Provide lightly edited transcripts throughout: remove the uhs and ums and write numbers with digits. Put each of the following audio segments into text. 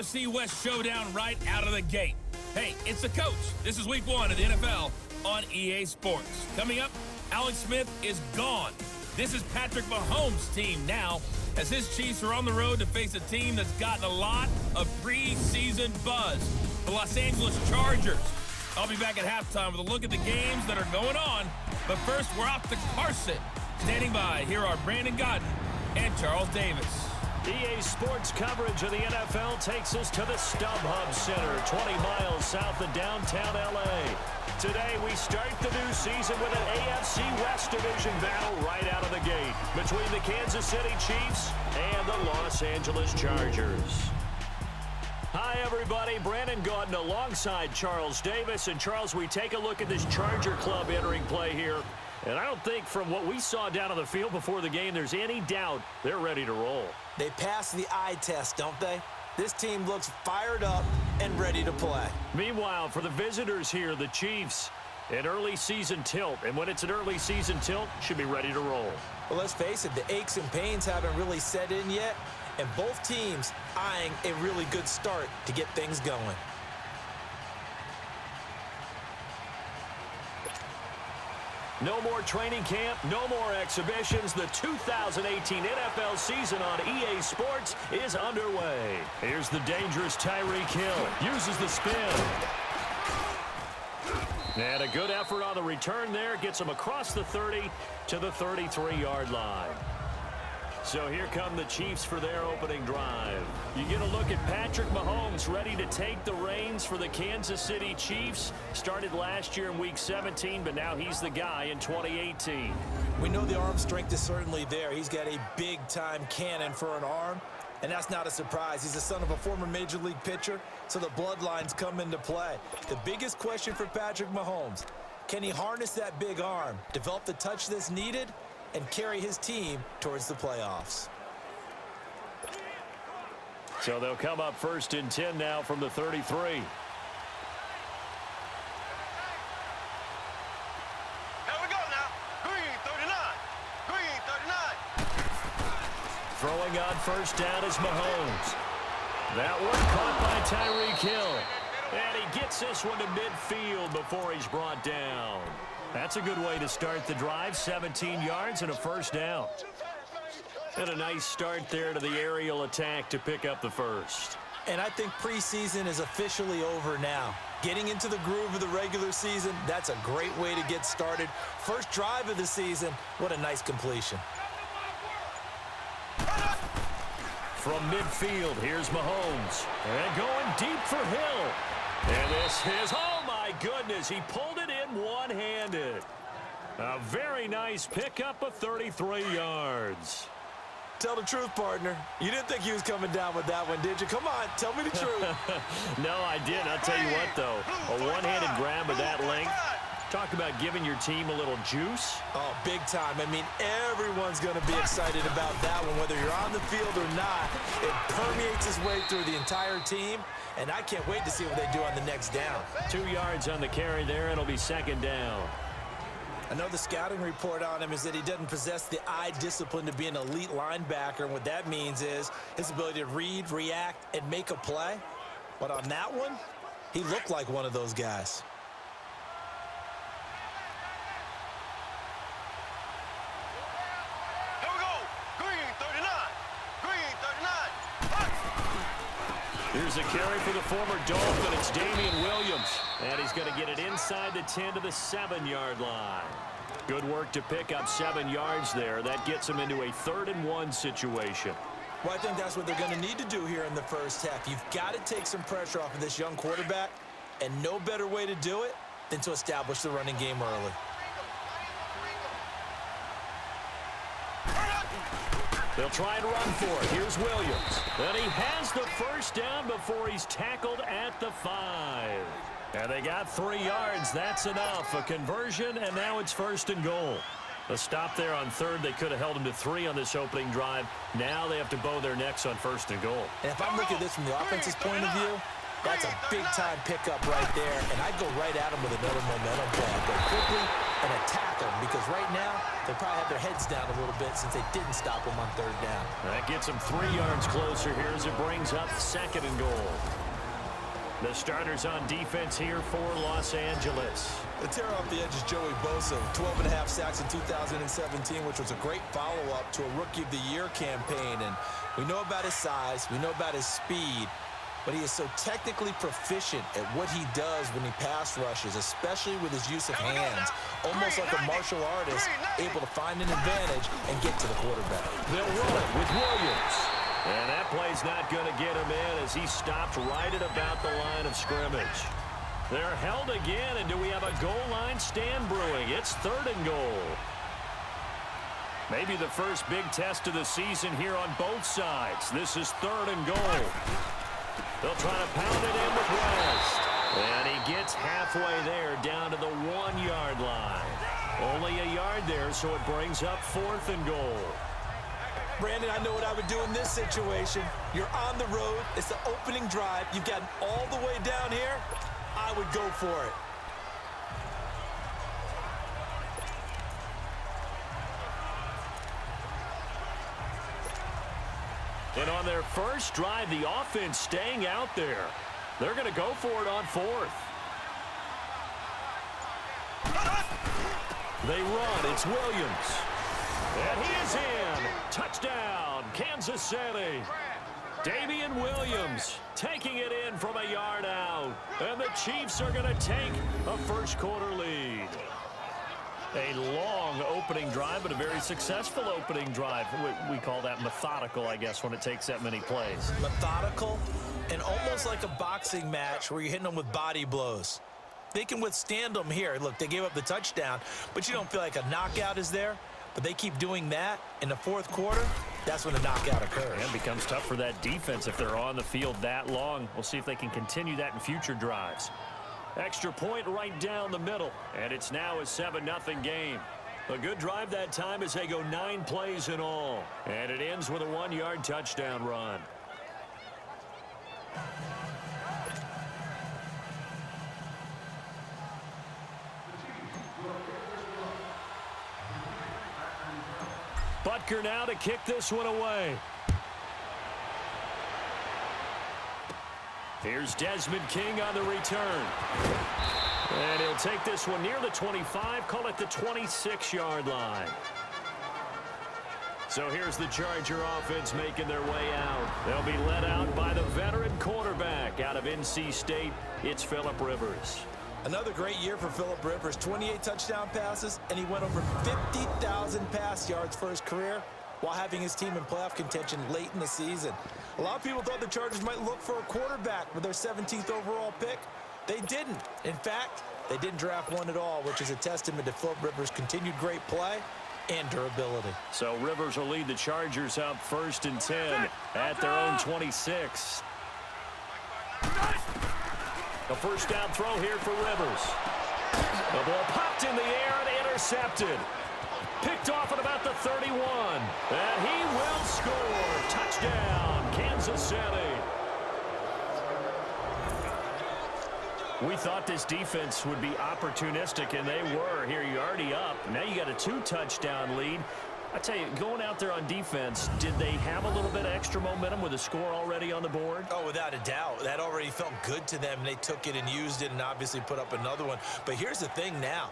NFC West showdown right out of the gate. Hey, it's the coach. This is week 1 of the NFL on EA Sports. Coming up, Alex Smith is gone. This is Patrick Mahomes' team now, as his Chiefs are on the road to face a team that's gotten a lot of preseason buzz, the Los Angeles Chargers. I'll be back at halftime with a look at the games that are going on. But first, we're off to Carson. Standing by, here are Brandon Godden and Charles Davis. EA Sports coverage of the NFL takes us to the StubHub Center, 20 miles south of downtown L.A. Today, we start the new season with an AFC West Division battle right out of the gate between the Kansas City Chiefs and the Los Angeles Chargers. Hi, everybody. Brandon Gaudin alongside Charles Davis. And, Charles, we take a look at this Charger club entering play here. And I don't think from what we saw down on the field before the game, there's any doubt they're ready to roll. They pass the eye test, don't they? This team looks fired up and ready to play. Meanwhile, for the visitors here, the Chiefs, an early season tilt. And when it's an early season tilt, should be ready to roll. Well, let's face it, the aches and pains haven't really set in yet. And both teams eyeing a really good start to get things going. No more training camp, no more exhibitions. The 2018 NFL season on EA Sports is underway. Here's the dangerous Tyreek Hill. Uses the spin. And a good effort on the return there. Gets him across the 30 to the 33-yard line. So here come the Chiefs for their opening drive. You get a look at Patrick Mahomes ready to take the reins for the Kansas City Chiefs. Started last year in Week 17, but now he's the guy in 2018. We know the arm strength is certainly there. He's got a big-time cannon for an arm, and that's not a surprise. He's the son of a former Major League pitcher, so the bloodlines come into play. The biggest question for Patrick Mahomes, can he harness that big arm, develop the touch that's needed, and carry his team towards the playoffs? So they'll come up first and 10 now from the 33. Here we go now. Green 39. Green 39. Throwing on first down is Mahomes. That one caught by Tyreek Hill. And he gets this one to midfield before he's brought down. That's a good way to start the drive. 17 yards and a first down. And a nice start there to the aerial attack to pick up the first. And I think preseason is officially over now. Getting into the groove of the regular season, that's a great way to get started. First drive of the season, what a nice completion. From midfield, here's Mahomes. And going deep for Hill. And this is, oh my goodness, he pulled it in one-handed. A very nice pickup of 33 yards. Tell the truth, partner. You didn't think he was coming down with that one, did you? Come on, tell me the truth. No, I didn't. I'll tell you what, though. A one-handed grab of that length. Talk about giving your team a little juice. Oh, big time. I mean, everyone's going to be excited about that one, whether you're on the field or not. It permeates its way through the entire team, and I can't wait to see what they do on the next down. 2 yards on the carry there. It'll be second down. I know the scouting report on him is that he doesn't possess the eye discipline to be an elite linebacker, and what that means is his ability to read, react, and make a play. But on that one, he looked like one of those guys. Here's a carry for the former Dolphin. It's Damian Williams. And he's going to get it inside the 10 to the 7-yard line. Good work to pick up 7 yards there. That gets him into a 3rd and 1 situation. Well, I think that's what they're going to need to do here in the first half. You've got to take some pressure off of this young quarterback, and no better way to do it than to establish the running game early. They'll try and run for it. Here's Williams. And he has the first down before he's tackled at the 5. And they got 3 yards. That's enough. A conversion, and now it's 1st and goal. A stop there on 3rd. They could have held him to 3 on this opening drive. Now they have to bow their necks on 1st and goal. And if I'm looking at this from the offense's point of view, that's a big-time pickup right there. And I'd go right at him with another momentum play. I'd go quickly, and attack them, because right now they probably have their heads down a little bit since they didn't stop them on third down. That gets them 3 yards closer here as it brings up 2nd and goal. The starters on defense here for Los Angeles. The tear off the edge is Joey Bosa, 12.5 sacks in 2017, which was a great follow-up to a Rookie of the Year campaign. And we know about his size, we know about his speed, but he is so technically proficient at what he does when he pass rushes, especially with his use of hands, almost like a martial artist, able to find an advantage and get to the quarterback. They'll run it with Williams. And that play's not going to get him in as he stopped right at about the line of scrimmage. They're held again, and do we have a goal line stand brewing? It's 3rd and goal. Maybe the first big test of the season here on both sides. This is 3rd and goal. They'll try to pound it in with West. And he gets halfway there down to the 1-yard line. Only a yard there, so it brings up 4th and goal. Brandon, I know what I would do in this situation. You're on the road. It's the opening drive. You've gotten all the way down here. I would go for it. And on their first drive, the offense staying out there. They're going to go for it on 4th. They run. It's Williams. And he is in. Touchdown, Kansas City. Damian Williams taking it in from a yard out. And the Chiefs are going to take a first-quarter lead. A long opening drive, but a very successful opening drive. We call that methodical, I guess, when it takes that many plays. Methodical and almost like a boxing match where you're hitting them with body blows. They can withstand them here. Look, they gave up the touchdown, but you don't feel like a knockout is there. But they keep doing that in the 4th quarter. That's when the knockout occurs. And it becomes tough for that defense if they're on the field that long. We'll see if they can continue that in future drives. Extra point right down the middle, and it's now a 7-0 game. A good drive that time as they go 9 plays in all. And it ends with a 1-yard touchdown run. Butker now to kick this one away. Here's Desmond King on the return. And he'll take this one near the 25, call it the 26-yard line. So here's the Charger offense making their way out. They'll be led out by the veteran quarterback out of NC State. It's Phillip Rivers. Another great year for Phillip Rivers, 28 touchdown passes, and he went over 50,000 pass yards for his career while having his team in playoff contention late in the season. A lot of people thought the Chargers might look for a quarterback with their 17th overall pick. They didn't. In fact, they didn't draft one at all, which is a testament to Phillip Rivers' continued great play and durability. So Rivers will lead the Chargers up 1st and 10 at their own 26. A first down throw here for Rivers. The ball popped in the air and intercepted. Picked off at about the 31. And he will score. Touchdown, Kansas City. We thought this defense would be opportunistic, and they were. Here, you're already up. Now you got a 2-touchdown lead. I tell you, going out there on defense, did they have a little bit of extra momentum with a score already on the board? Oh, without a doubt. That already felt good to them. They took it and used it and obviously put up another one. But here's the thing now.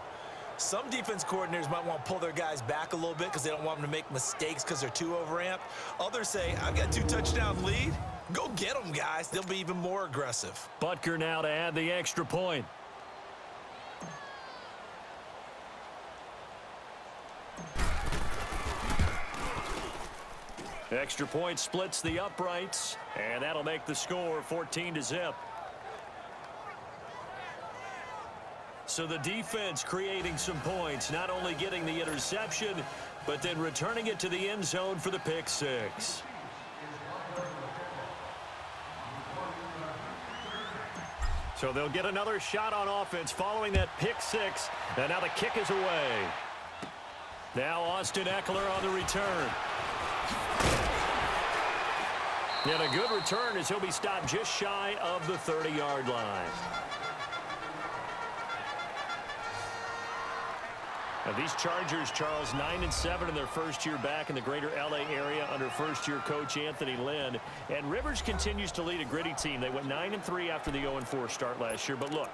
Some defense coordinators might want to pull their guys back a little bit because they don't want them to make mistakes because they're too overamped. Others say, I've got a 2-touchdown lead. Go get them, guys. They'll be even more aggressive. Butker now to add the extra point. Extra point splits the uprights, and that'll make the score 14-0. So the defense creating some points, not only getting the interception, but then returning it to the end zone for the pick six. So they'll get another shot on offense following that pick six, and now the kick is away. Now Austin Eckler on the return. And a good return as he'll be stopped just shy of the 30-yard line. Now these Chargers, Charles, 9-7 in their first year back in the greater L.A. area under first-year coach Anthony Lynn. And Rivers continues to lead a gritty team. They went 9-3 after the 0-4 start last year. But look,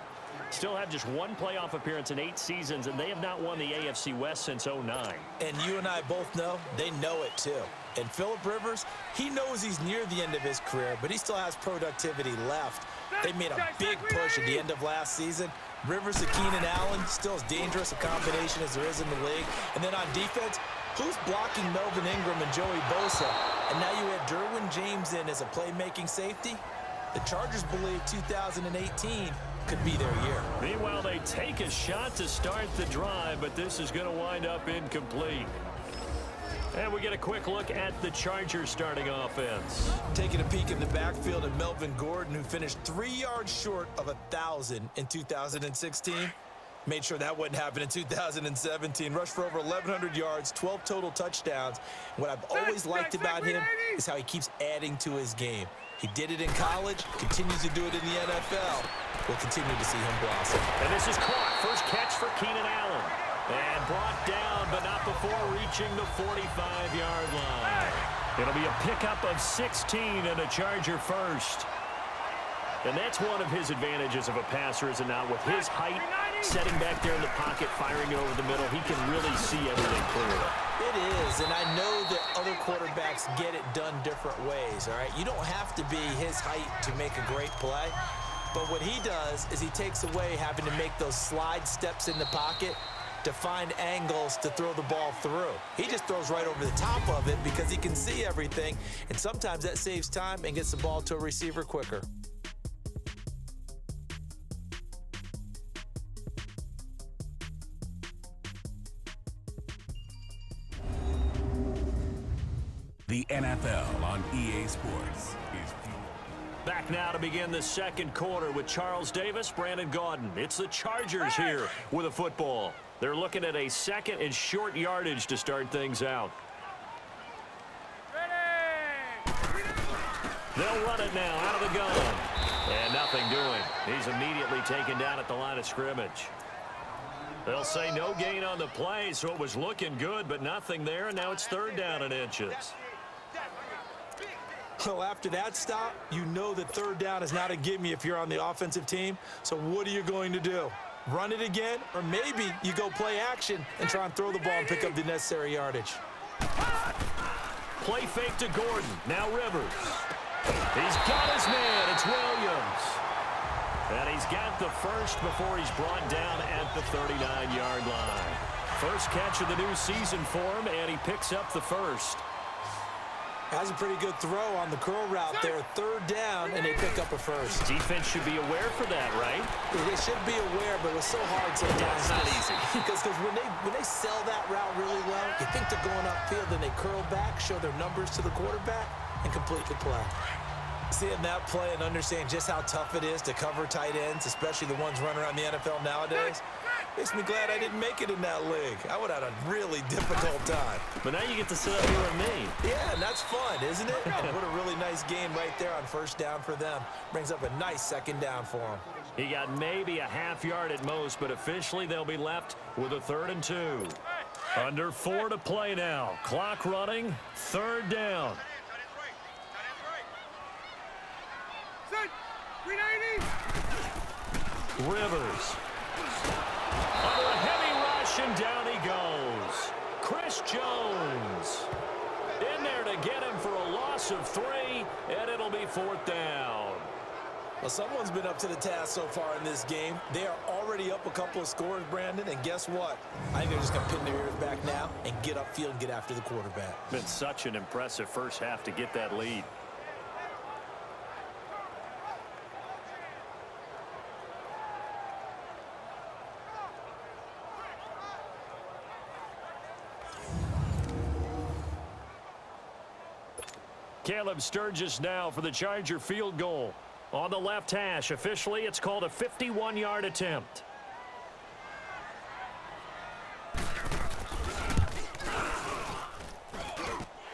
still have just one playoff appearance in 8 seasons, and they have not won the AFC West since 2009. And you and I both know they know it too. And Phillip Rivers, he knows he's near the end of his career, but he still has productivity left. They made a big push at the end of last season. Rivers and Keenan Allen, still as dangerous a combination as there is in the league. And then on defense, who's blocking Melvin Ingram and Joey Bosa? And now you add Derwin James in as a playmaking safety. The Chargers believe 2018 could be their year. Meanwhile, they take a shot to start the drive, but this is going to wind up incomplete. And we get a quick look at the Chargers starting offense. Taking a peek in the backfield at Melvin Gordon, who finished 3 yards short of 1,000 in 2016. Made sure that wouldn't happen in 2017. Rushed for over 1,100 yards, 12 total touchdowns. What I've always liked about him is how he keeps adding to his game. He did it in college, continues to do it in the NFL. We'll continue to see him blossom. And this is caught. First catch for Keenan Allen. And brought down, but not before reaching the 45-yard line. It'll be a pickup of 16 and a Charger first. And that's one of his advantages of a passer, is it not? With his height, setting back there in the pocket, firing it over the middle, he can really see everything clearly. It is, and I know that other quarterbacks get it done different ways, all right? You don't have to be his height to make a great play. But what he does is he takes away having to make those slide steps in the pocket to find angles to throw the ball through. He just throws right over the top of it because he can see everything, and sometimes that saves time and gets the ball to a receiver quicker. The NFL on EA Sports is back now to begin the second quarter with Charles Davis, Brandon Gaudin. It's the Chargers here with a football. They're looking at a second and short yardage to start things out. They'll run it now out of the gun. And nothing doing. He's immediately taken down at the line of scrimmage. They'll say no gain on the play, so it was looking good, but nothing there. And now it's third down and inches. Well, after that stop, you know that third down is not a gimme if you're on the offensive team. So what are you going to do? Run it again? Or maybe you go play action and try and throw the ball and pick up the necessary yardage. Play fake to Gordon. Now Rivers. He's got his man. It's Williams. And he's got the first before he's brought down at the 39-yard line. First catch of the new season for him, and he picks up the first. Has a pretty good throw on the curl route there. Third down, and they pick up a first. Defense should be aware for that, right? They should be aware, but it's so hard sometimes. Yeah, it's not easy. Because when they sell that route really well, you think they're going upfield, and they curl back, show their numbers to the quarterback, and complete the play. Seeing that play and understand just how tough it is to cover tight ends, especially the ones running around the NFL nowadays, makes me glad I didn't make it in that league. I would have had a really difficult time. But now you get to sit up here with me. Yeah, and that's fun, isn't it? What a really nice game right there on first down for them. Brings up a nice second down for them. He got maybe a half yard at most, but officially they'll be left with a 3rd and 2. Under 4 to play now. Clock running. Third down. Rivers. Under a heavy rush, and down he goes. Chris Jones in there to get him for a loss of 3, and it'll be 4th down. Well, someone's been up to the task so far in this game. They are already up a couple of scores, Brandon, and guess what? I think they're just going to pin their ears back now and get upfield and get after the quarterback. Been such an impressive first half to get that lead. Caleb Sturgis now for the Charger field goal. On the left hash, officially it's called a 51-yard attempt.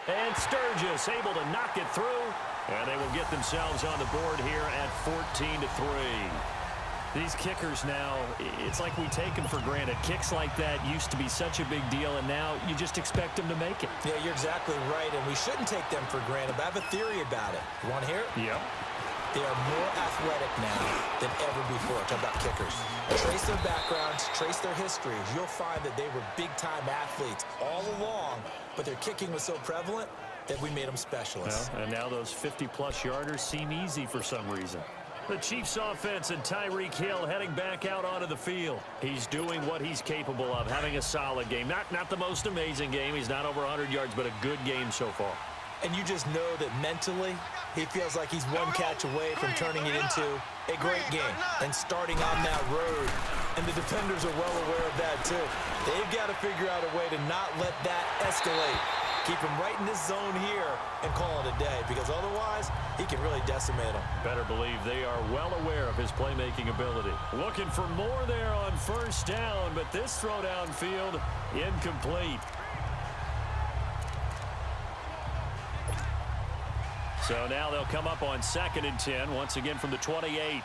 And Sturgis able to knock it through. And they will get themselves on the board here at 14-3. These kickers now, it's like we take them for granted. Kicks like that used to be such a big deal, and now you just expect them to make it. Yeah, you're exactly right, and we shouldn't take them for granted. But I have a theory about it. You want to hear it? Yep. They are more athletic now than ever before. Talk about kickers. Trace their backgrounds, trace their histories. You'll find that they were big-time athletes all along, but their kicking was so prevalent that we made them specialists. Well, and now those 50-plus yarders seem easy for some reason. The Chiefs offense and Tyreek Hill heading back out onto the field. He's doing what he's capable of, having a solid game. Not the most amazing game. He's not over 100 yards, but a good game so far. And you just know that mentally, he feels like he's one catch away from turning it into a great game and starting on that road. And the defenders are well aware of that, too. They've got to figure out a way to not let that escalate. Keep him right in this zone here and call it a day, because otherwise he can really decimate them. Better believe they are well aware of his playmaking ability. Looking for more there on first down, but this throw downfield incomplete. So now they'll come up on 2nd and 10, once again from the 28.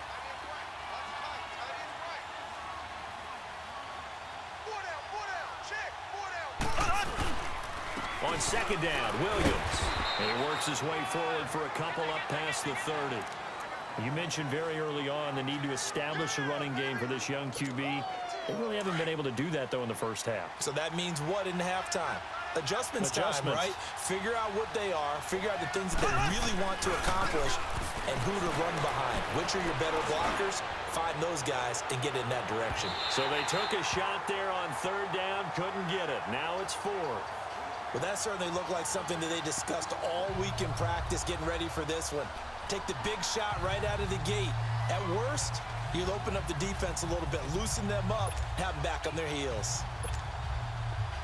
On 2nd down, Williams. And he works his way forward for a couple up past the 30. You mentioned very early on the need to establish a running game for this young QB. They really haven't been able to do that, though, in the first half. So that means what in halftime? Adjustments time, right? Figure out what they are, figure out the things that they really want to accomplish, and who to run behind. Which are your better blockers? Find those guys and get in that direction. So they took a shot there on 3rd down, couldn't get it. Now it's 4. Well, that certainly looked like something that they discussed all week in practice, getting ready for this one. Take the big shot right out of the gate. At worst, you'll open up the defense a little bit, loosen them up, have them back on their heels.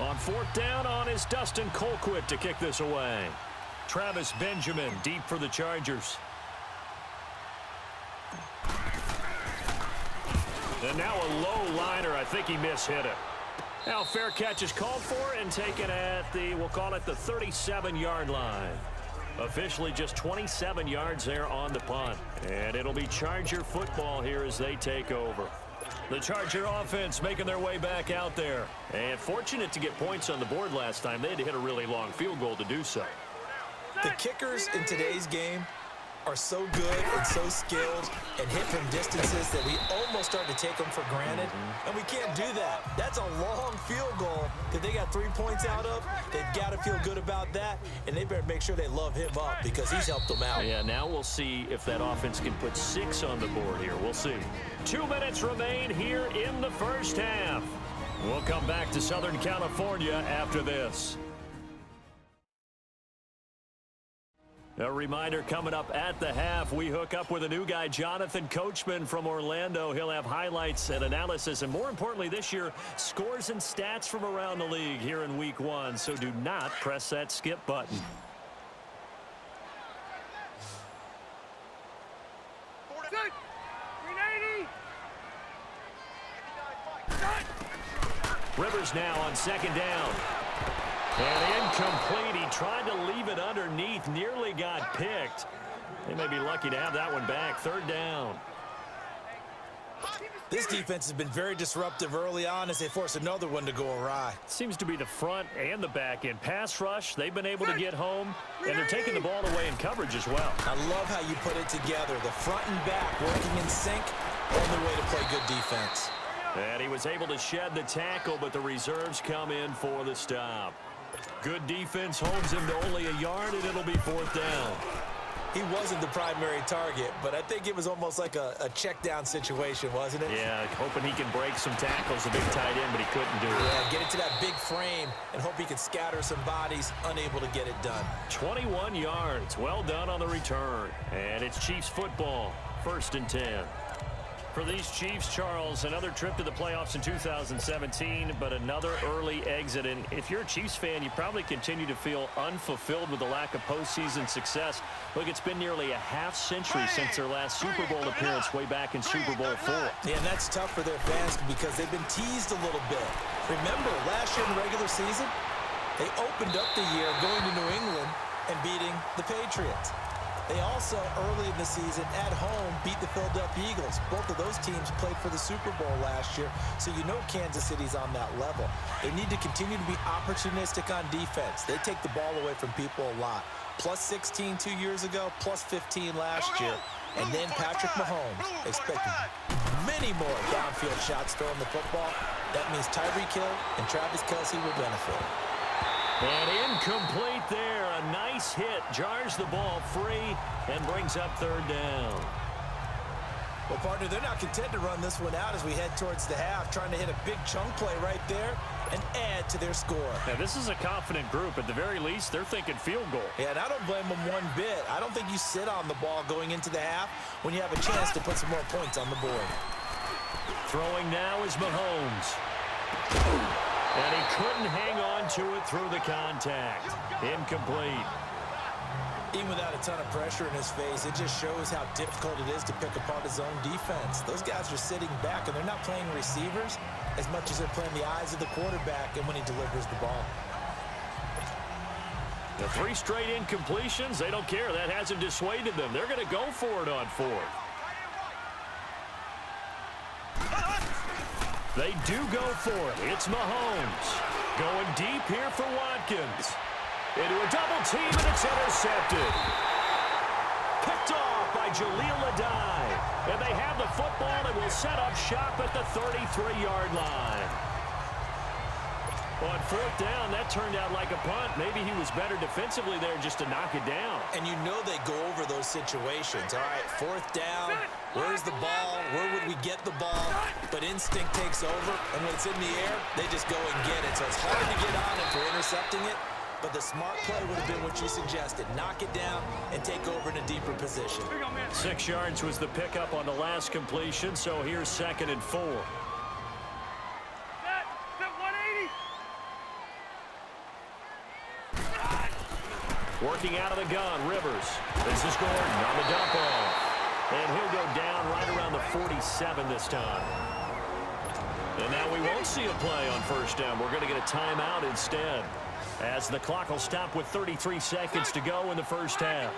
On 4th down is Dustin Colquitt to kick this away. Travis Benjamin deep for the Chargers. And now a low liner. I think he mishit it. Now fair catch is called for and taken at the, we'll call it the 37-yard line. Officially just 27 yards there on the punt. And it'll be Charger football here as they take over. The Charger offense making their way back out there. And fortunate to get points on the board last time. They had to hit a really long field goal to do so. The kickers in today's game are so good and so skilled and hit from distances that we almost start to take them for granted. And we can't do that. That's a long field goal that they got 3 points out of. They've got to feel good about that, and they better make sure they love him up because he's helped them out. Yeah, now we'll see if that offense can put 6 on the board here. We'll see. 2 minutes remain here in the first half. We'll come back to Southern California after this. A reminder coming up at the half, we hook up with a new guy, Jonathan Coachman from Orlando. He'll have highlights and analysis, and more importantly this year, scores and stats from around the league here in week 1. So do not press that skip button. Rivers now on 2nd down. And incomplete. He tried to leave it underneath. Nearly got picked. They may be lucky to have that one back. 3rd down. This defense has been very disruptive early on as they force another one to go awry. Seems to be the front and the back end. Pass rush, they've been able to get home, and they're taking the ball away in coverage as well. I love how you put it together. The front and back working in sync. Only way to play good defense. And he was able to shed the tackle, but the reserves come in for the stop. Good defense holds him to only a yard, and it'll be 4th down. He wasn't the primary target, but I think it was almost like a check down situation, wasn't it? Yeah, hoping he can break some tackles, a big tight end, but he couldn't do it. Yeah, get it to that big frame and hope he can scatter some bodies, unable to get it done. 21 yards, well done on the return. And it's Chiefs football, 1st and 10. For these Chiefs, Charles, another trip to the playoffs in 2017, but another early exit. And if you're a Chiefs fan, you probably continue to feel unfulfilled with the lack of postseason success. Look, it's been nearly a half-century since their last Super Bowl appearance way back in Super Bowl IV. Yeah, and that's tough for their fans because they've been teased a little bit. Remember, last year in the regular season, they opened up the year going to New England and beating the Patriots. They also, early in the season, at home, beat the Philadelphia Eagles. Both of those teams played for the Super Bowl last year, so you know Kansas City's on that level. They need to continue to be opportunistic on defense. They take the ball away from people a lot. Plus 16 2 years ago, plus 15 last year. And then Patrick Mahomes expected many more downfield shots throwing the football. That means Tyreek Hill and Travis Kelce will benefit. And incomplete there. A nice hit. Jars the ball free and brings up third down. Well, partner, they're not content to run this one out as we head towards the half, trying to hit a big chunk play right there and add to their score. Now, this is a confident group. At the very least, they're thinking field goal. Yeah, and I don't blame them one bit. I don't think you sit on the ball going into the half when you have a chance to put some more points on the board. Throwing now is Mahomes. And he couldn't hang on to it through the contact. Incomplete. Even without a ton of pressure in his face, it just shows how difficult it is to pick apart his own defense. Those guys are sitting back, and they're not playing receivers as much as they're playing the eyes of the quarterback and when he delivers the ball. The 3 straight incompletions, they don't care. That hasn't dissuaded them. They're going to go for it on 4th. They do go for it. It's Mahomes. Going deep here for Watkins. Into a double team, and it's intercepted. Picked off by Jaleel Adai. And they have the football and will set up shop at the 33-yard line. On 4th down, that turned out like a punt. Maybe he was better defensively there just to knock it down. And you know they go over those situations. All right, 4th down, where's the ball? Where would we get the ball? But instinct takes over, and when it's in the air, they just go and get it. So it's hard to get on it for intercepting it. But the smart play would have been what you suggested. Knock it down and take over in a deeper position. 6 yards was the pickup on the last completion, so here's 2nd and 4. Working out of the gun, Rivers. This is Gordon on the dump off. And he'll go down right around the 47 this time. And now we won't see a play on 1st down. We're going to get a timeout instead, as the clock will stop with 33 seconds to go in the 1st half.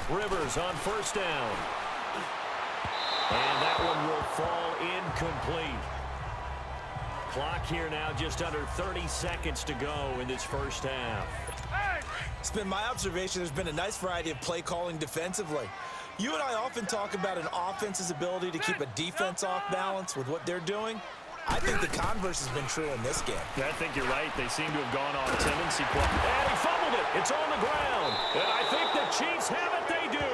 Rivers on 1st down. And that one will fall incomplete. Clock here now just under 30 seconds to go in this 1st half. It's been my observation there's been a nice variety of play calling defensively. You and I often talk about an offense's ability to keep a defense off balance with what they're doing. I think the converse has been true in this game. Yeah, I think you're right. They seem to have gone on tendency play. And he fumbled it. It's on the ground. And I think the Chiefs have it. They do.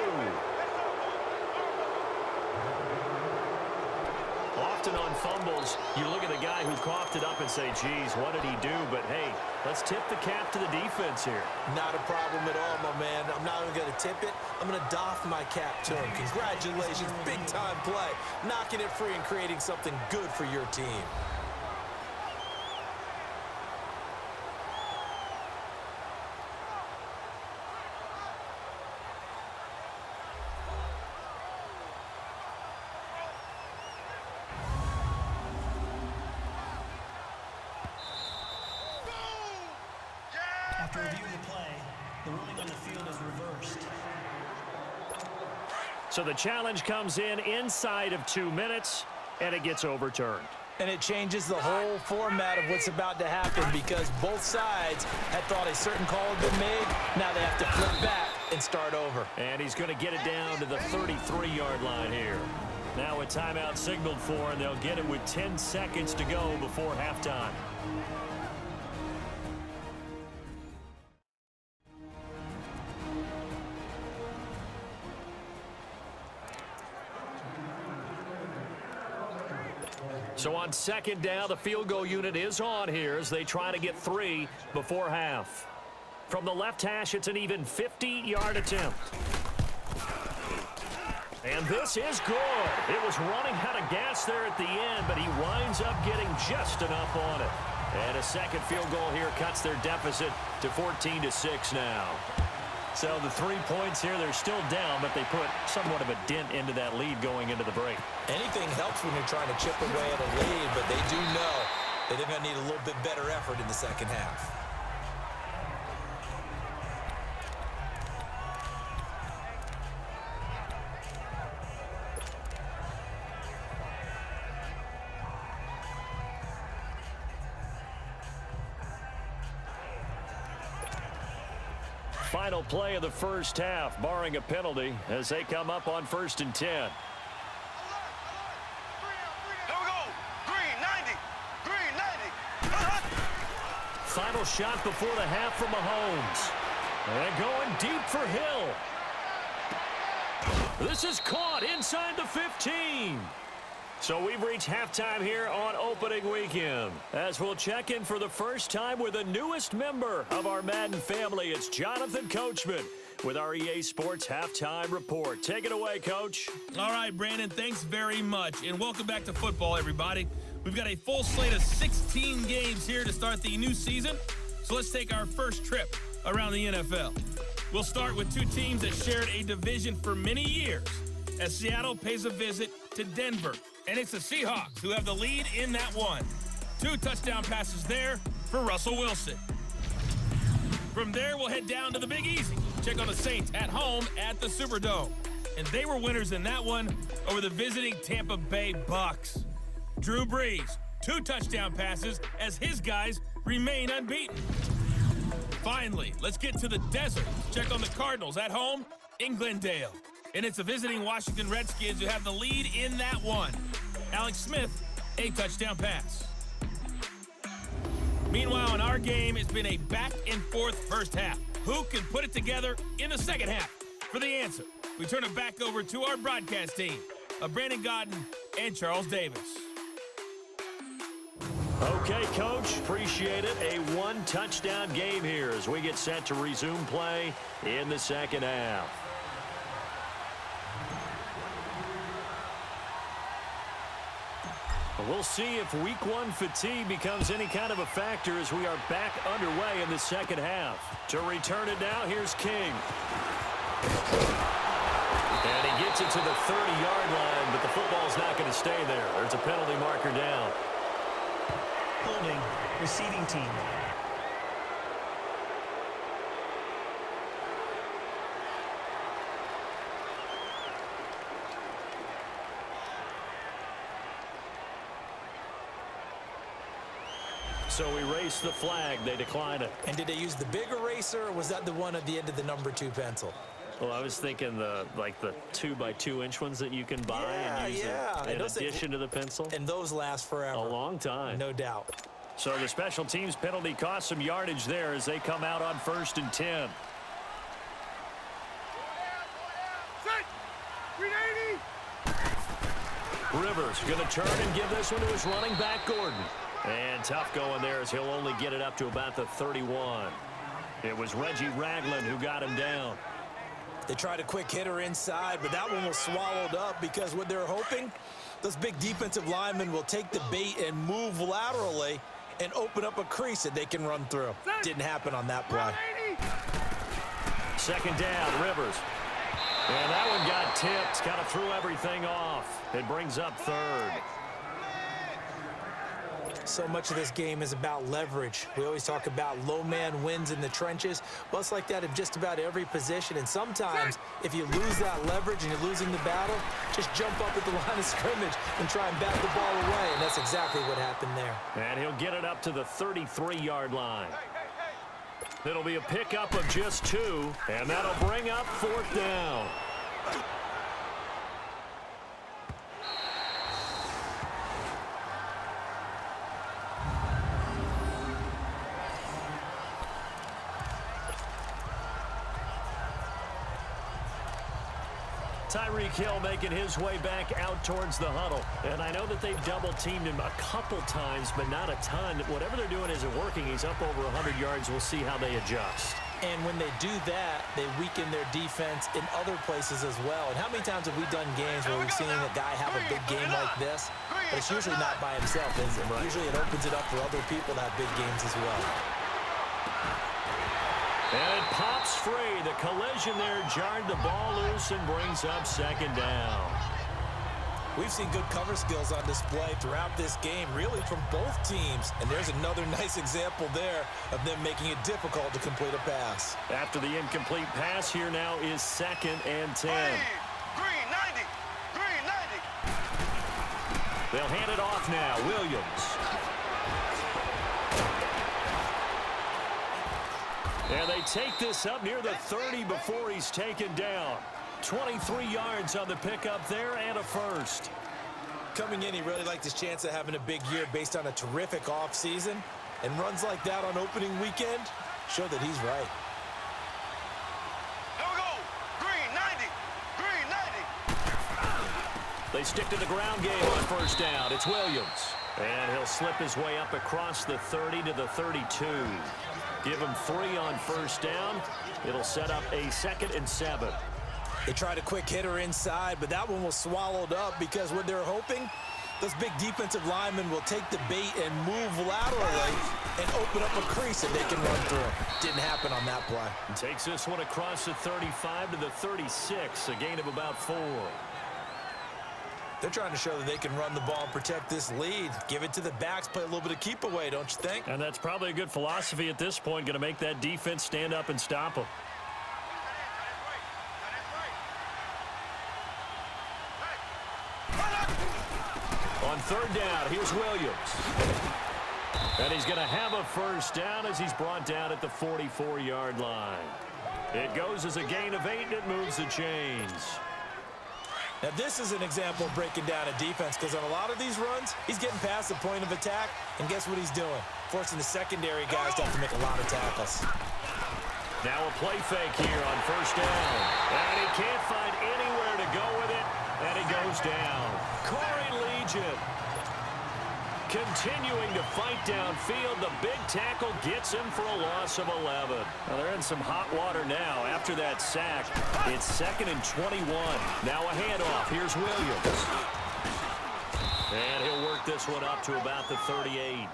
Often on fumbles, you look at the guy who coughed it up and say, geez, what did he do? But, hey, let's tip the cap to the defense here. Not a problem at all, my man. I'm not even going to tip it. I'm going to doff my cap to him. Congratulations. Big-time play. Knocking it free and creating something good for your team. After reviewing the play, the ruling on the field is reversed. So the challenge comes in inside of 2 minutes, and it gets overturned. And it changes the whole format of what's about to happen because both sides had thought a certain call had been made. Now they have to flip back and start over. And he's going to get it down to the 33-yard line here. Now a timeout signaled for, and they'll get it with 10 seconds to go before halftime. So on 2nd down, the field goal unit is on here as they try to get 3 before half. From the left hash, it's an even 50-yard attempt. And this is good. It was running out of gas there at the end, but he winds up getting just enough on it. And a second field goal here cuts their deficit to 14-6 now. So the 3 points here, they're still down, but they put somewhat of a dent into that lead going into the break. Anything helps when you're trying to chip away at a lead, but they do know that they're going to need a little bit better effort in the second half. final play of the first half, barring a penalty, as they come up on 1st and 10. Here we go. Green 90. Green 90. Final shot before the half from Mahomes. And going deep for Hill. This is caught inside the 15. So we've reached halftime here on opening weekend, as we'll check in for the first time with the newest member of our Madden family. It's Jonathan Coachman with our EA Sports Halftime Report. Take it away, Coach. All right, Brandon, thanks very much. And welcome back to football, everybody. We've got a full slate of 16 games here to start the new season. So let's take our first trip around the NFL. We'll start with two teams that shared a division for many years, as Seattle pays a visit to Denver. And it's the Seahawks who have the lead in that one. 2 touchdown passes there for Russell Wilson. From there, we'll head down to the Big Easy. Check on the Saints at home at the Superdome. And they were winners in that one over the visiting Tampa Bay Bucks. Drew Brees, 2 touchdown passes as his guys remain unbeaten. Finally, let's get to the desert. Check on the Cardinals at home in Glendale. And it's the visiting Washington Redskins who have the lead in that one. Alex Smith, a touchdown pass. Meanwhile, in our game, it's been a back-and-forth first half. Who can put it together in the second half? For the answer, we turn it back over to our broadcast team of Brandon Godden and Charles Davis. Okay, Coach, appreciate it. A 1-touchdown game here as we get set to resume play in the second half. We'll see if week 1 fatigue becomes any kind of a factor as we are back underway in the second half. To return it now, here's King. And he gets it to the 30-yard line, but the football's not going to stay there. There's a penalty marker down. Holding, receiving team. So we race the flag. They decline it. And did they use the big eraser, or was that the one at the end of the number 2 pencil? Well, I was thinking the 2-by-2-inch ones that you can buy and use in addition to the pencil. And those last forever. A long time. No doubt. So the special teams penalty cost some yardage there as they come out on 1st and 10. Rivers going to turn and give this one to his running back, Gordon. And tough going there as he'll only get it up to about the 31. It was Reggie Ragland who got him down. They tried a quick hitter inside, but that one was swallowed up because what they're hoping, those big defensive linemen will take the bait and move laterally and open up a crease that they can run through. Didn't happen on that play. Second down, Rivers. And that one got tipped, kind of threw everything off. It brings up 3rd. So much of this game is about leverage. We always talk about low man wins in the trenches. Well, it's like that in just about every position. And sometimes, if you lose that leverage and you're losing the battle, just jump up at the line of scrimmage and try and bat the ball away. And that's exactly what happened there. And he'll get it up to the 33-yard line. It'll be a pickup of just 2, and that'll bring up 4th down. Tyreek Hill making his way back out towards the huddle. And I know that they've double-teamed him a couple times, but not a ton. Whatever they're doing isn't working. He's up over 100 yards. We'll see how they adjust. And when they do that, they weaken their defense in other places as well. And how many times have we done games where we've seen a guy have a big game like this? But it's usually not by himself, is it? Right. Usually it opens it up for other people to have big games as well. And it pops free. The collision there jarred the ball loose and brings up 2nd down. We've seen good cover skills on display throughout this game, really from both teams. And there's another nice example there of them making it difficult to complete a pass. After the incomplete pass, here now is 2nd and 10. Hey, green 90. Green 90. They'll hand it off now. Williams. And they take this up near the 30 before he's taken down. 23 yards on the pickup there and a first. Coming in, he really liked his chance of having a big year based on a terrific offseason. And runs like that on opening weekend show that he's right. Here we go. Green 90. Green 90. They stick to the ground game on first down. It's Williams. And he'll slip his way up across the 30 to the 32. Give him 3 on first down. It'll set up a 2nd and 7. They tried a quick hitter inside, but that one was swallowed up because what they're hoping, those big defensive linemen will take the bait and move laterally and open up a crease that they can run through. Didn't happen on that play. Takes this one across the 35 to the 36, a gain of about 4. They're trying to show that they can run the ball and protect this lead. Give it to the backs, play a little bit of keep away, don't you think? And that's probably a good philosophy at this point, going to make that defense stand up and stop them. On third down, here's Williams. And he's going to have a first down as he's brought down at the 44-yard line. It goes as a gain of 8, and it moves the chains. Now, this is an example of breaking down a defense because on a lot of these runs, he's getting past the point of attack, and guess what he's doing? Forcing the secondary guys to have to make a lot of tackles. Now a play fake here on first down. And he can't find anywhere to go with it, and he goes down. Corey Legion continuing to fight downfield. The big tackle gets him for a loss of 11. Well, they're in some hot water now after that sack. It's 2nd and 21. Now a handoff. Here's Williams. And he'll work this one up to about the 38.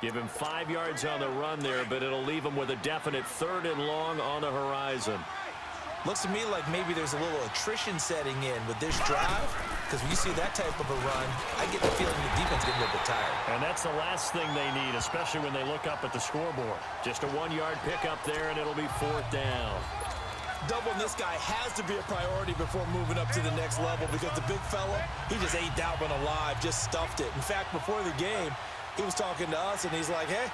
Give him 5 yards on the run there, but it'll leave him with a definite 3rd and long on the horizon. Looks to me like maybe there's a little attrition setting in with this drive, because when you see that type of a run, I get the feeling the defense getting a little bit tired. And that's the last thing they need, especially when they look up at the scoreboard. Just a 1-yard pickup there, and it'll be 4th down. Doubling this guy has to be a priority before moving up to the next level because the big fella, he just ate that one alive, just stuffed it. In fact, before the game, he was talking to us, and he's like, hey,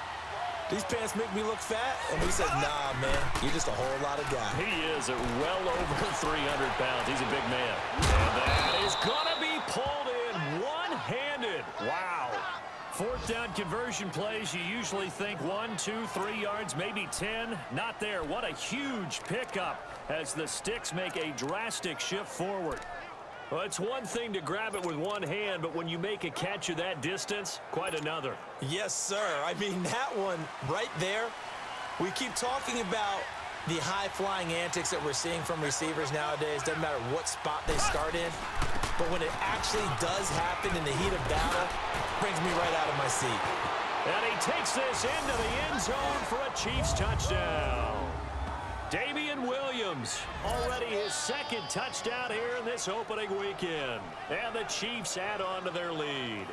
these pants make me look fat? And we said, nah, man, you're just a whole lot of guy. He is at well over 300 pounds. He's a big man. And that is going to be pulled in one-handed. Wow. 4th down conversion plays, you usually think 1, 2, 3 yards, maybe 10. Not there. What a huge pickup as the Sticks make a drastic shift forward. Well, it's one thing to grab it with one hand, but when you make a catch of that distance, quite another. Yes, sir. I mean, that one right there, we keep talking about the high-flying antics that we're seeing from receivers nowadays. Doesn't matter what spot they start in. But when it actually does happen in the heat of battle, it brings me right out of my seat. And he takes this into the end zone for a Chiefs touchdown. Damian Williams, already his 2nd touchdown here in this opening weekend. And the Chiefs add on to their lead.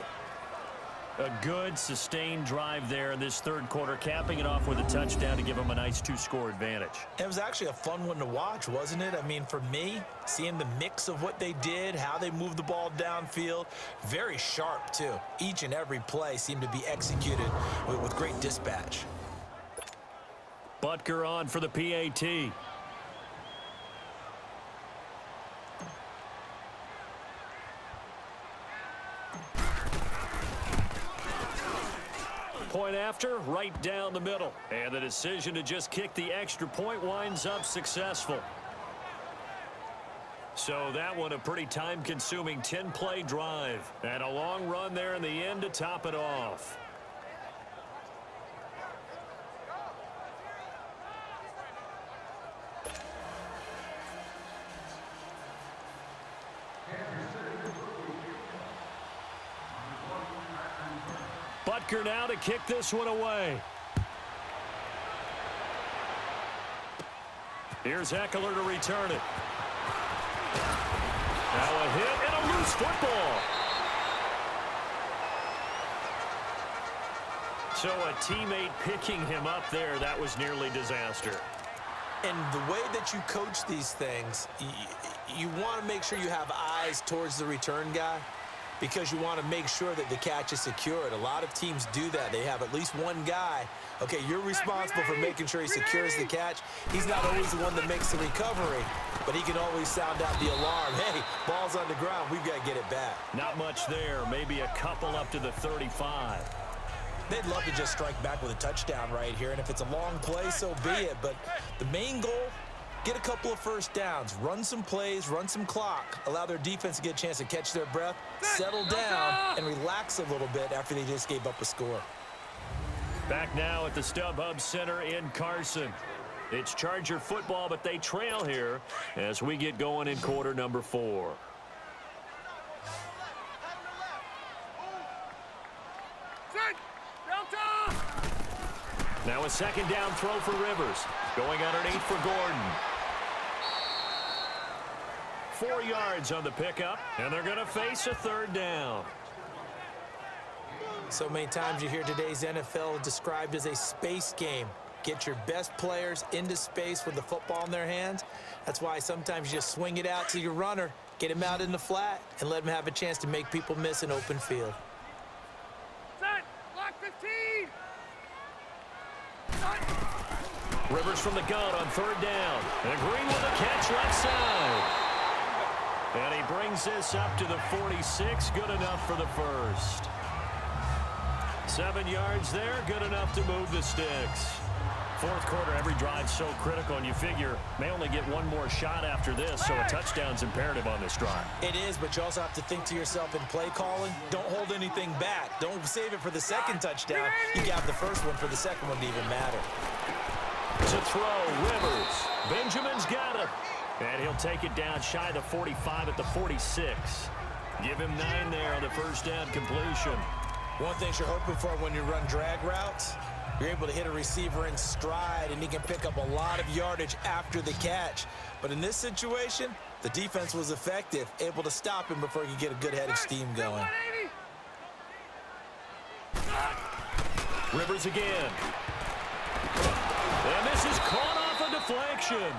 A good, sustained drive there in this 3rd quarter, capping it off with a touchdown to give them a nice 2-score advantage. It was actually a fun one to watch, wasn't it? I mean, for me, seeing the mix of what they did, how they moved the ball downfield, very sharp, too. Each and every play seemed to be executed with great dispatch. Butker on for the PAT. Point after, right down the middle. And the decision to just kick the extra point winds up successful. So that one a pretty time-consuming 10-play drive. And a long run there in the end to top it off. Butker now to kick this one away. Here's Eckler to return it. Now a hit and a loose football. So a teammate picking him up there, that was nearly disaster. And the way that you coach these things, you want to make sure you have eyes towards the return guy. because you want to make sure that the catch is secured. A lot of teams do that. They have at least one guy. Okay, you're responsible for making sure he secures the catch. He's not always the one that makes the recovery, but he can always sound out the alarm. Hey, ball's on the ground. We've got to get it back. Not much there. Maybe a couple up to the 35. They'd love to just strike back with a touchdown right here, and if it's a long play, so be it. But the main goal, get a couple of first downs, run some plays, run some clock, allow their defense to get a chance to catch their breath, settle down, and relax a little bit after they just gave up a score. Back now at the StubHub Center in Carson. It's Charger football, but they trail here as we get going in quarter number 4. Now a second down throw for Rivers. Going underneath for Gordon. 4 yards on the pickup, and they're going to face a third down. So many times you hear today's NFL described as a space game. Get your best players into space with the football in their hands. That's why sometimes you just swing it out to your runner, get him out in the flat, and let him have a chance to make people miss an open field. Set! Block 15! Rivers from the gun on third down. And Green with a catch left side. And he brings this up to the 46. Good enough for the first. 7 yards there. Good enough to move the sticks. Fourth quarter, every drive so critical, and you figure may only get one more shot after this, so a touchdown's imperative on this drive. It is, but you also have to think to yourself in play calling, don't hold anything back. Don't save it for the second touchdown. You got the first one for the second one to even matter. To throw, Rivers. Benjamin's got it. And he'll take it down shy of the 45 at the 46. Give him 9 there on the first down completion. One thing you're hoping for when you run drag routes, you're able to hit a receiver in stride, and he can pick up a lot of yardage after the catch. But in this situation, the defense was effective, able to stop him before he could get a good head of steam going. Rivers again. And this is caught off a deflection.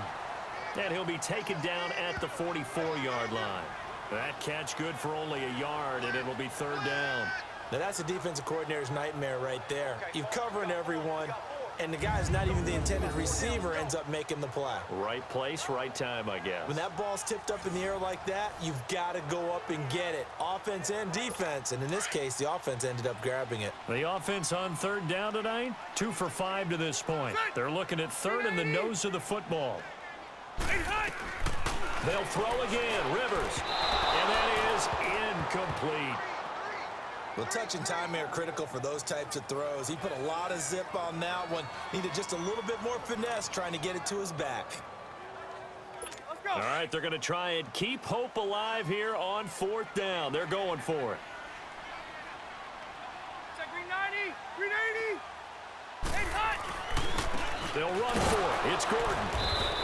And he'll be taken down at the 44-yard line. That catch good for only a yard, and it'll be third down. Now, that's a defensive coordinator's nightmare right there. You're covering everyone, and the guy's not even the intended receiver ends up making the play. Right place, right time, I guess. When that ball's tipped up in the air like that, you've got to go up and get it. Offense and defense, and in this case, the offense ended up grabbing it. The offense on third down tonight, 2 for 5 to this point. They're looking at third in the nose of the football. They'll throw again, Rivers, and that is incomplete. Well, touch and time are critical for those types of throws. He put a lot of zip on that one. Needed just a little bit more finesse trying to get it to his back. Let's go. All right, they're going to try and keep hope alive here on fourth down. They're going for it. Check green 90, green 80. Hey, hot. They'll run for it. It's Gordon.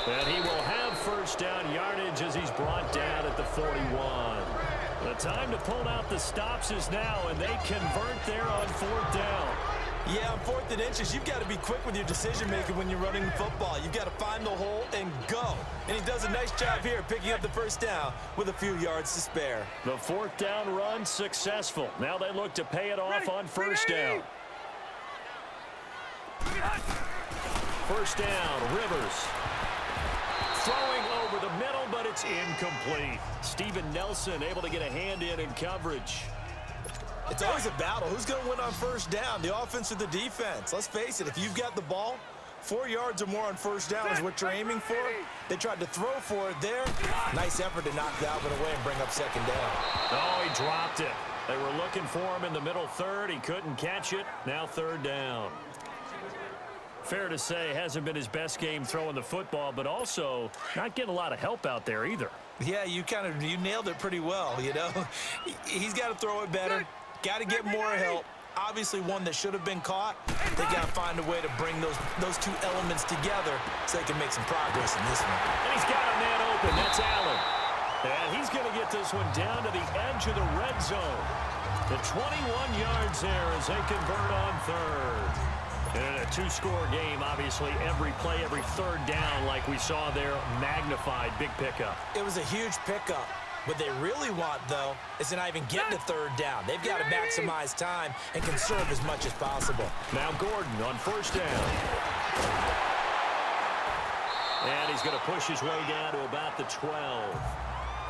And he will have first down yardage as he's brought down at the 41. The time to pull out the stops is now, and they convert there on fourth down. Yeah, on 4th and inches, you've got to be quick with your decision-making when you're running the football. You've got to find the hole and go. And he does a nice job here picking up the first down with a few yards to spare. The fourth down run successful. Now they look to pay it off on first down. First down, Rivers. Throwing over the middle, but it's incomplete. Steven Nelson able to get a hand in coverage. It's always a battle. Who's going to win on first down, the offense or the defense? Let's face it, if you've got the ball, 4 yards or more on first down is what you're aiming for. They tried to throw for it there. Nice effort to knock Dalvin away and bring up second down. Oh, he dropped it. They were looking for him in the middle third. He couldn't catch it. Now third down. Fair to say, hasn't been his best game throwing the football, but also not getting a lot of help out there either. Yeah, you nailed it pretty well, you know. He's got to throw it better. Got to get more help. Obviously one that should have been caught. They got to find a way to bring those two elements together so they can make some progress in this one. And he's got a man open. That's Allen. And he's going to get this one down to the edge of the red zone. The 21 yards there as they convert on third. And a two-score game, obviously, every play, every third down, like we saw there, magnified, big pickup. It was a huge pickup. What they really want, though, is to not even get to third down. They've got to maximize time and conserve as much as possible. Now Gordon on first down. And he's going to push his way down to about the 12.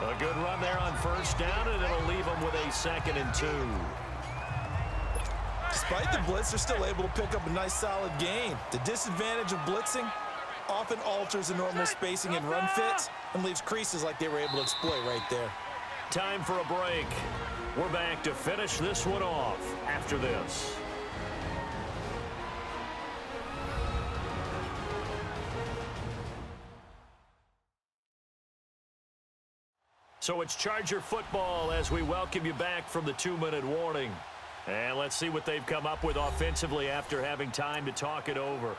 A good run there on first down, and it'll leave him with a 2nd and 2. Despite the blitz, they're still able to pick up a nice, solid gain. The disadvantage of blitzing often alters the normal spacing and run fits and leaves creases like they were able to exploit right there. Time for a break. We're back to finish this one off after this. So it's Charger football as we welcome you back from the 2-minute warning. And let's see what they've come up with offensively after having time to talk it over.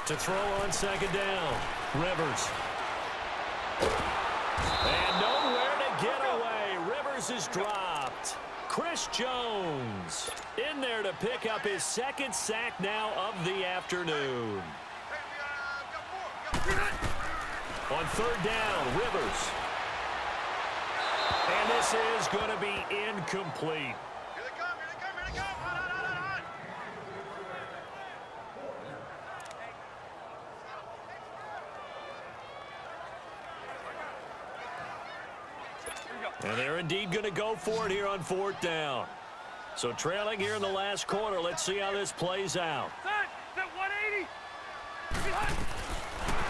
To throw on second down, Rivers. And nowhere to get away. Rivers is dropped. Chris Jones in there to pick up his 2nd sack now of the afternoon. On third down, Rivers. And this is going to be incomplete. And they're indeed going to go for it here on 4th down. So trailing here in the last quarter. Let's see how this plays out. Set 180.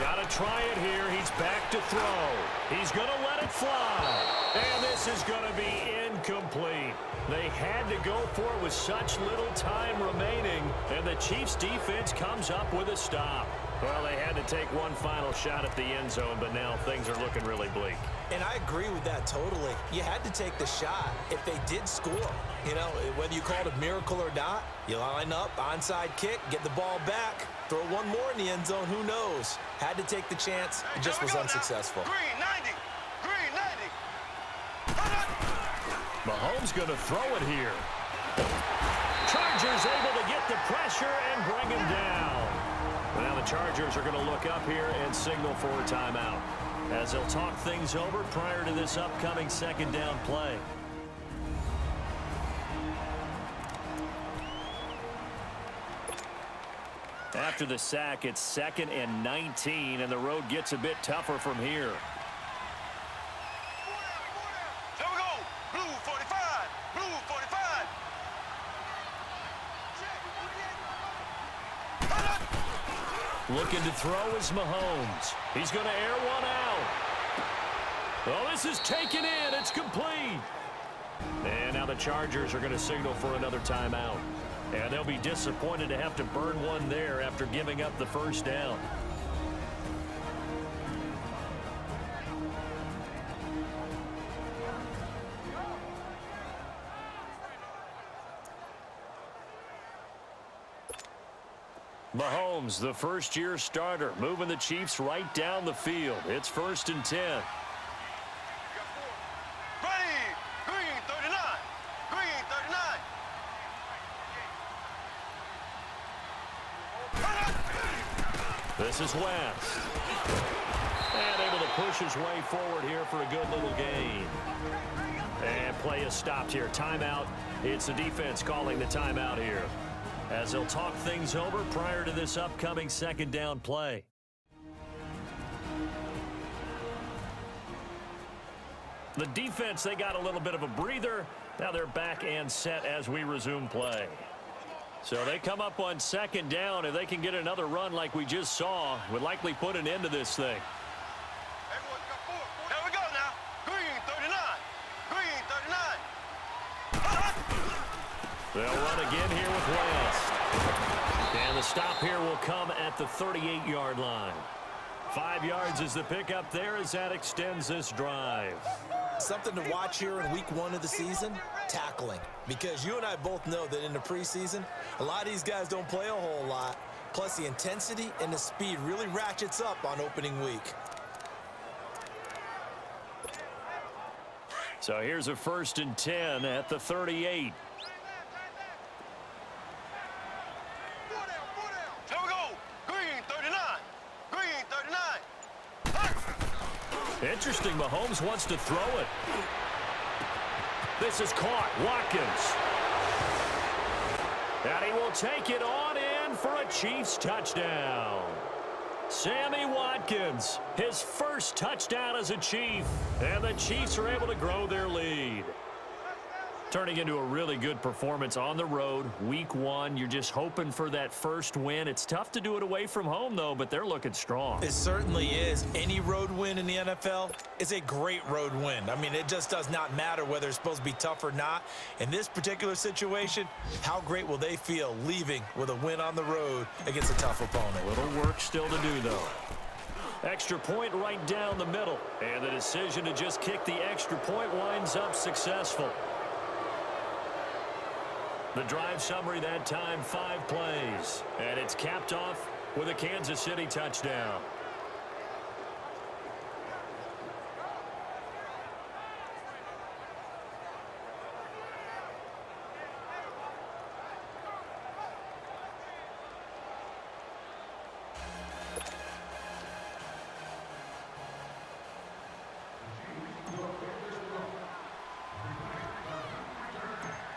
Got to try it here. He's back to throw. He's going to let it fly. And this is going to be incomplete. They had to go for it with such little time remaining. And the Chiefs defense comes up with a stop. Well, they had to take one final shot at the end zone, but now things are looking really bleak. And I agree with that totally. You had to take the shot if they did score. You know, whether you call it a miracle or not, you line up, onside kick, get the ball back, throw one more in the end zone, who knows? Had to take the chance, it just was unsuccessful. Green 90. Green 90. Mahomes going to throw it here. Chargers able to get the pressure and bring him down. Now the Chargers are going to look up here and signal for a timeout as they'll talk things over prior to this upcoming 2nd down play. After the sack, it's 2nd and 19, and the road gets a bit tougher from here. Here we go. Blue 45. Blue 45. Looking to throw is Mahomes. He's going to air one out. Well, this is taken in. It's complete. And now the Chargers are going to signal for another timeout. And they'll be disappointed to have to burn one there after giving up the first down. Mahomes, the first-year starter, moving the Chiefs right down the field. It's 1st and 10. Ready. Green 39. Green 39. This is West. And able to push his way forward here for a good little gain. And play is stopped here. Timeout. It's the defense calling the timeout here, as they'll talk things over prior to this upcoming 2nd down play. The defense, they got a little bit of a breather. Now they're back and set as we resume play. So they come up on 2nd down. If they can get another run like we just saw, would likely put an end to this thing. Here we go now. Green 39. Green 39. They'll run again here with West. And the stop here will come at the 38-yard line. 5 yards is the pickup there as that extends this drive. Something to watch here in week 1 of the season, tackling. Because you and I both know that in the preseason, a lot of these guys don't play a whole lot. Plus the intensity and the speed really ratchets up on opening week. So here's a 1st and 10 at the 38. Here we go. Green 39. Green 39. Interesting, Mahomes wants to throw it. This is caught. Watkins. And he will take it on in for a Chiefs touchdown. Sammy Watkins, his first touchdown as a Chief, and the Chiefs are able to grow their lead. Turning into a really good performance on the road, week 1. You're just hoping for that first win. It's tough to do it away from home, though, but they're looking strong. It certainly is. Any road win in the NFL is a great road win. I mean, it just does not matter whether it's supposed to be tough or not. In this particular situation, how great will they feel leaving with a win on the road against a tough opponent? Little work still to do, though. Extra point right down the middle. And the decision to just kick the extra point winds up successful. The drive summary that time, 5 plays. And it's capped off with a Kansas City touchdown.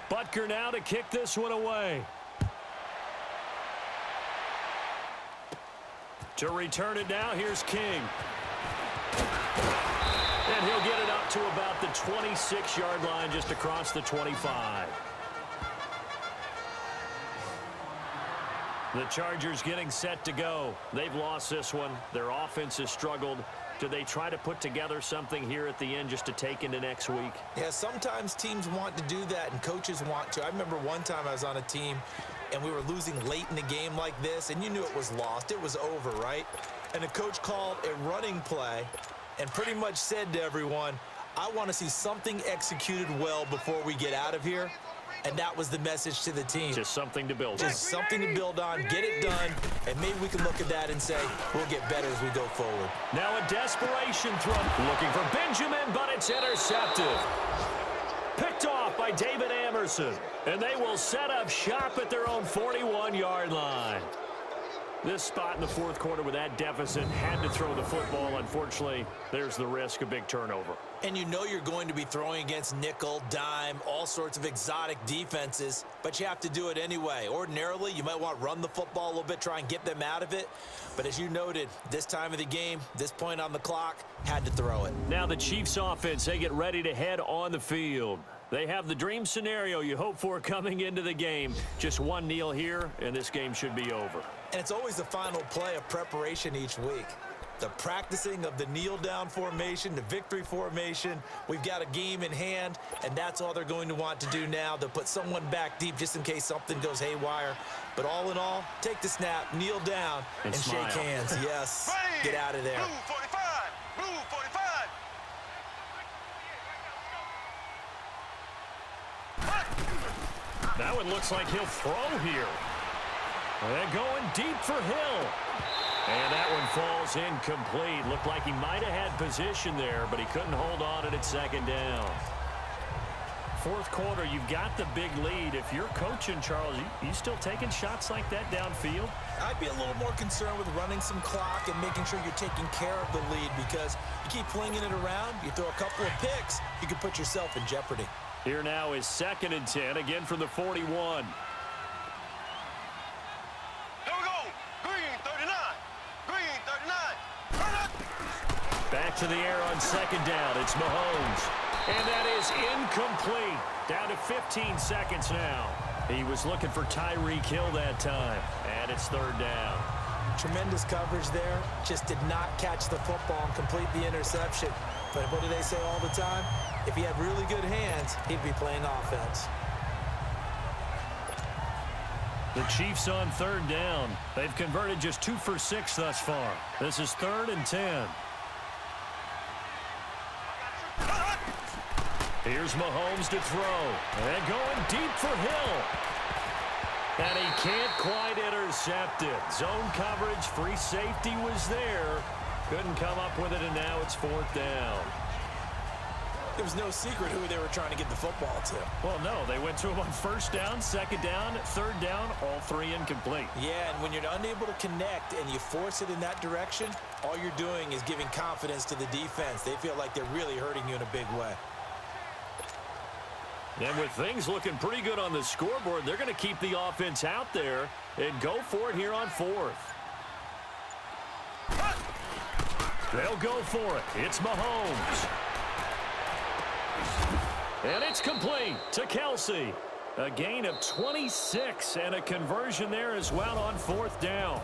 Butker now to kick this one away. To return it now, here's King. And he'll get it up to about the 26-yard line, just across the 25. The Chargers getting set to go. They've lost this one. Their offense has struggled. Do they try to put together something here at the end just to take into next week? Yeah, sometimes teams want to do that and coaches want to. I remember one time I was on a team and we were losing late in the game like this, and you knew it was lost. It was over, right? And the coach called a running play and pretty much said to everyone, I want to see something executed well before we get out of here. And that was the message to the team. Just something to build on. Just something to build on, get it done, and maybe we can look at that and say, we'll get better as we go forward. Now a desperation throw. Looking for Benjamin, but it's intercepted. Picked off by David Amerson. And they will set up shop at their own 41-yard line. This spot in the 4th quarter with that deficit, had to throw the football. Unfortunately, there's the risk of big turnover. And you know you're going to be throwing against nickel, dime, all sorts of exotic defenses, but you have to do it anyway. Ordinarily, you might want to run the football a little bit, try and get them out of it. But as you noted, this time of the game, this point on the clock, had to throw it. Now the Chiefs offense, they get ready to head on the field. They have the dream scenario you hope for coming into the game. Just one kneel here, and this game should be over. And it's always the final play of preparation each week. The practicing of the kneel-down formation, the victory formation. We've got a game in hand, and that's all they're going to want to do now. They'll put someone back deep just in case something goes haywire. But all in all, take the snap, kneel down, and shake hands. Yes, get out of there. Blue 45. Blue 45. That one looks like he'll throw here. And going deep for Hill. And that one falls incomplete. Looked like he might have had position there, but he couldn't hold on at 2nd down. 4th quarter, you've got the big lead. If you're coaching, Charles, you still taking shots like that downfield? I'd be a little more concerned with running some clock and making sure you're taking care of the lead, because you keep flinging it around, you throw a couple of picks, you can put yourself in jeopardy. Here now is 2nd and 10, again from the 41. Back to the air on 2nd down. It's Mahomes. And that is incomplete. Down to 15 seconds now. He was looking for Tyreek Hill that time. And it's 3rd down. Tremendous coverage there. Just did not catch the football and complete the interception. But what do they say all the time? If he had really good hands, he'd be playing offense. The Chiefs on 3rd down. They've converted just 2 for 6 thus far. This is 3rd and 10. Here's Mahomes to throw. And going deep for Hill. And he can't quite intercept it. Zone coverage, free safety was there. Couldn't come up with it, and now it's 4th down. It was no secret who they were trying to get the football to. Well, no, they went to him on first down, second down, third down, all three incomplete. Yeah, and when you're unable to connect and you force it in that direction, all you're doing is giving confidence to the defense. They feel like they're really hurting you in a big way. And with things looking pretty good on the scoreboard, they're going to keep the offense out there and go for it here on fourth. They'll go for it. It's Mahomes. And it's complete to Kelsey. A gain of 26 and a conversion there as well on fourth down.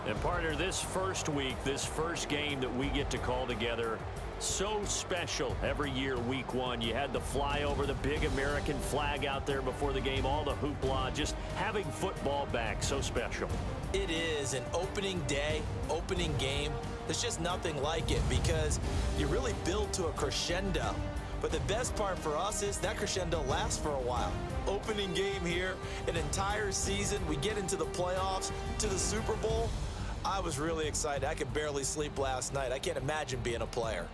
And partner, this first week, this first game that we get to call together, so special every year, week one. You had the flyover, the big American flag out there before the game, all the hoopla, just having football back, so special. It is an opening day, opening game. There's just nothing like it because you really build to a crescendo. But the best part for us is that crescendo lasts for a while. Opening game here, an entire season. We get into the playoffs, to the Super Bowl. I was really excited. I could barely sleep last night. I can't imagine being a player.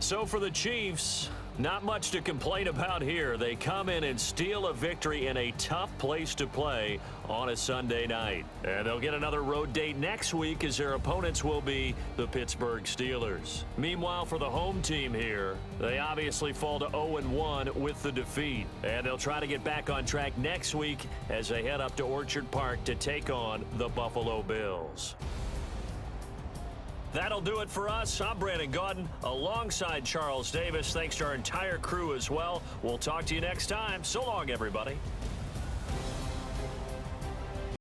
So for the Chiefs, not much to complain about here. They come in and steal a victory in a tough place to play on a Sunday night. And they'll get another road date next week as their opponents will be the Pittsburgh Steelers. Meanwhile, for the home team here, they obviously fall to 0-1 with the defeat. And they'll try to get back on track next week as they head up to Orchard Park to take on the Buffalo Bills. That'll do it for us. I'm Brandon Gaudin alongside Charles Davis. Thanks to our entire crew as well. We'll talk to you next time. So long, everybody.